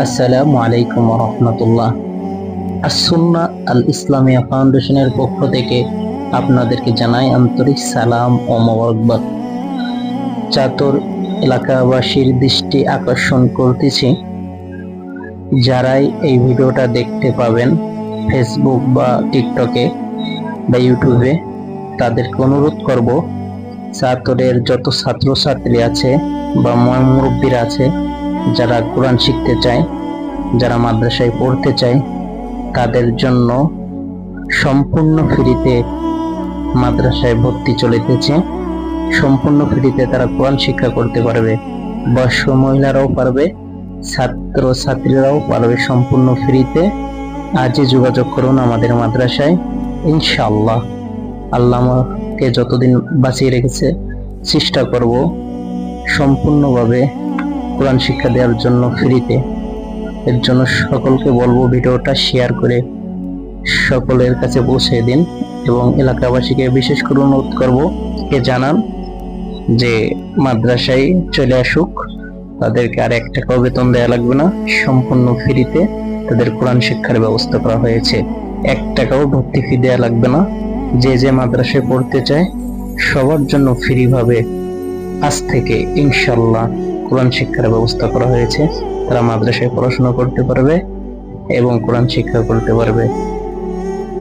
আসসালামু আলাইকুম রহমতুল্লাহ। আসুন্নাহ আল ইসলামিয়া ফাউন্ডেশনের পক্ষ থেকে আপনাদেরকে জানাই আন্তরিক সালাম ও মোবারকবাদ। চাতর এলাকাবাসীর দৃষ্টি আকর্ষণ করতেছি, যারাই এই ভিডিওটা দেখতে পাবেন ফেসবুক বা টিকটকে বা ইউটিউবে, তাদেরকে অনুরোধ করব, চাতরের যত ছাত্রছাত্রী আছে বা মুরব্বীরা আছে, যারা কোরআন শিখতে চায়, যারা মাদ্রাসায় পড়তে চায়, তাদের জন্য সম্পূর্ণ ফ্রিতে মাদ্রাসায় ভর্তি চলিতেছে। সম্পূর্ণ ফ্রিতে তারা কোরআন শিক্ষা করতে পারবে, বয়স্ক মহিলারাও পারবে, ছাত্র ছাত্রীরাও পারবে সম্পূর্ণ ফ্রিতে। আজই যোগাযোগ করুন আমাদের মাদ্রাসায়, ইনশাআল্লাহ। আল্লাহ আমাকে যতদিন বাঁচিয়ে রেখেছে চেষ্টা করব সম্পূর্ণভাবে কোরআন শিক্ষা দেওয়ার জন্য ফ্রিতে। এর জন্য সকলকে বলবো ভিডিওটা শেয়ার করে সকলের কাছে পৌঁছে দিন এবং এলাকাবাসীকে বিশেষ করে অনুরোধ করব কে জানান যে মাদ্রাসায় চলে আসুক, তাদেরকে আর 1 টাকাও বেতন দেওয়া লাগবে না, সম্পূর্ণ ফ্রিতে তাদের কোরআন শিক্ষার ব্যবস্থা করা হয়েছে। 1 টাকাও ভর্তি ফি দেওয়া লাগবে না। যে যে মাদ্রাসায় পড়তে চায় সবার জন্য ফ্রি ভাবে আজ থেকে ইনশাআল্লাহ কোরআন শিক্ষার ব্যবস্থা করা হয়েছে। তারা মাদ্রাসায় পড়াশোনা করতে পারবে এবং কোরআন শিক্ষা করতে পারবে।